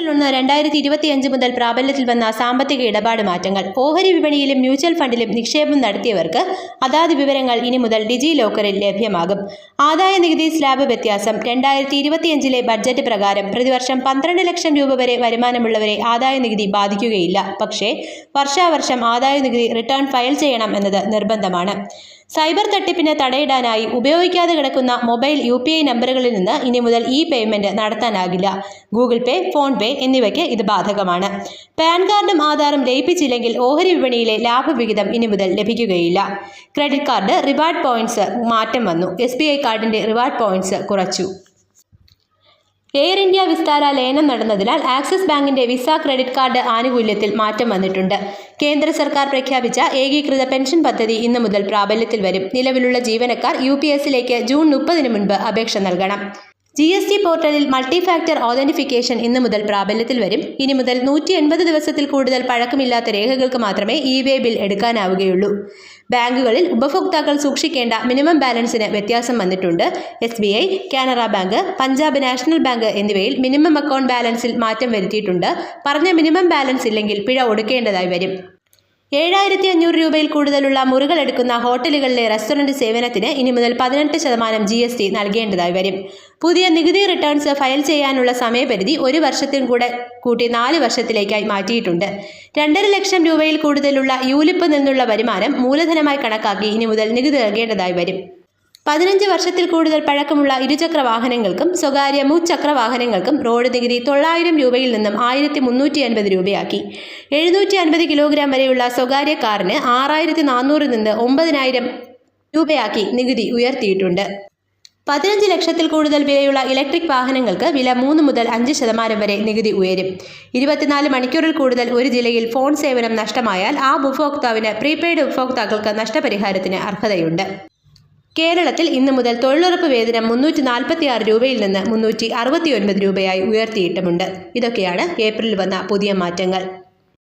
April 1, 2025 മുതൽ പ്രാബല്യത്തിൽ വന്ന സാമ്പത്തിക ഇടപാട് മാറ്റങ്ങൾ. ഓഹരി വിപണിയിലും മ്യൂച്വൽ ഫണ്ടിലും നിക്ഷേപം നടത്തിയവർക്ക് അതാത് വിവരങ്ങൾ ഇനി മുതൽ ഡിജി ലോക്കറിൽ ലഭ്യമാകും. ആദായ നികുതി സ്ലാബ് വ്യത്യാസം. 2025 ബഡ്ജറ്റ് പ്രകാരം പ്രതിവർഷം 12 ലക്ഷം രൂപ വരെ വരുമാനമുള്ളവരെ ആദായ നികുതി ബാധിക്കുകയില്ല. പക്ഷേ വർഷാവർഷം ആദായ നികുതി റിട്ടേൺ ഫയൽ ചെയ്യണം എന്നത് നിർബന്ധമാണ്. സൈബർ തട്ടിപ്പിന് തടയിടാനായി ഉപയോഗിക്കാതെ കിടക്കുന്ന മൊബൈൽ UPI നമ്പറുകളിൽ നിന്ന് ഇനി മുതൽ പേയ്മെന്റ് നടത്താനാകില്ല. ഗൂഗിൾ പേ, ഫോൺ പേ എന്നിവയ്ക്ക് ഇത് ബാധകമാണ്. പാൻ കാർഡും ആധാറും ലയിപ്പിച്ചില്ലെങ്കിൽ ഓഹരി വിപണിയിലെ ലാഭവിഹിതം ഇനി മുതൽ ലഭിക്കുകയില്ല. ക്രെഡിറ്റ് കാർഡ് റിവാർഡ് പോയിന്റ്സ് മാറ്റം വന്നു. SBI കാർഡിന്റെ റിവാർഡ് പോയിന്റ്സ് കുറച്ചു. എയർ ഇന്ത്യ വിസ്താര ലയനം നടന്നതിനാൽ ആക്സിസ് ബാങ്കിന്റെ വിസ ക്രെഡിറ്റ് കാർഡ് ആനുകൂല്യത്തിൽ മാറ്റം വന്നിട്ടുണ്ട്. കേന്ദ്ര സർക്കാർ പ്രഖ്യാപിച്ച ഏകീകൃത പെൻഷൻ പദ്ധതി ഇന്നു മുതൽ പ്രാബല്യത്തിൽ വരും. നിലവിലുള്ള ജീവനക്കാർ UPSലേക്ക് ജൂൺ 30 മുൻപ് അപേക്ഷ നൽകണം. GST പോർട്ടലിൽ മൾട്ടി ഫാക്ടർ ഓതന്റിഫിക്കേഷൻ ഇന്നു മുതൽ പ്രാബല്യത്തിൽ വരും. ഇനി മുതൽ 180 ദിവസത്തിൽ കൂടുതൽ പഴക്കമില്ലാത്ത രേഖകൾക്ക് മാത്രമേ eWay ബിൽ എടുക്കാനാവുകയുള്ളൂ. ബാങ്കുകളിൽ ഉപഭോക്താക്കൾ സൂക്ഷിക്കേണ്ട മിനിമം ബാലൻസിന് വ്യത്യാസം വന്നിട്ടുണ്ട്. SBI, Canara bank, Punjab national bank എന്നിവയിൽ മിനിമം അക്കൗണ്ട് ബാലൻസിൽ മാറ്റം വരുത്തിയിട്ടുണ്ട്. പറഞ്ഞ മിനിമം ബാലൻസ് ഇല്ലെങ്കിൽ പിഴ ഒടുക്കേണ്ടതായി വരും. 7500 രൂപയിൽ കൂടുതലുള്ള മുറികൾ എടുക്കുന്ന ഹോട്ടലുകളിലെ റെസ്റ്റോറന്റ് സേവനത്തിന് ഇനി മുതൽ 18% GST നൽകേണ്ടതായി വരും. പുതിയ നികുതി റിട്ടേൺസ് ഫയൽ ചെയ്യാനുള്ള സമയപരിധി 1 വർഷത്തിൽ കൂട്ടി 4 വർഷത്തിലേക്കായി മാറ്റിയിട്ടുണ്ട്. 2.5 ലക്ഷം രൂപയിൽ കൂടുതലുള്ള ULIP നിന്നുള്ള വരുമാനം മൂലധനമായി കണക്കാക്കി ഇനി മുതൽ നികുതി നൽകേണ്ടതായി വരും. 15 വർഷത്തിൽ കൂടുതൽ പഴക്കമുള്ള ഇരുചക്ര വാഹനങ്ങൾക്കും സ്വകാര്യ മുച്ചക്ര വാഹനങ്ങൾക്കും റോഡ് നികുതി 900 രൂപയിൽ നിന്നും 1350 രൂപയാക്കി. 750 കിലോഗ്രാം വരെയുള്ള സ്വകാര്യ കാറിന് 6400 നിന്ന് 9000 രൂപയാക്കി നികുതി ഉയർത്തിയിട്ടുണ്ട്. 15 ലക്ഷത്തിൽ കൂടുതൽ വിലയുള്ള ഇലക്ട്രിക് വാഹനങ്ങൾക്ക് വില 3 മുതൽ 5% വരെ നികുതി ഉയരും. 24 മണിക്കൂറിൽ കൂടുതൽ ഒരു ജില്ലയിൽ ഫോൺ സേവനം നഷ്ടമായാൽ ആ ഉപഭോക്താവിന് പ്രീപെയ്ഡ് ഉപഭോക്താക്കൾക്ക് നഷ്ടപരിഹാരത്തിന് അർഹതയുണ്ട്. കേരളത്തിൽ ഇന്നു മുതൽ തൊഴിലുറപ്പ് വേതനം 346 രൂപയിൽ നിന്ന് 369 രൂപയായി ഉയർത്തിയിട്ടുമുണ്ട്. ഇതൊക്കെയാണ് ഏപ്രിലിൽ വന്ന പുതിയ മാറ്റങ്ങൾ.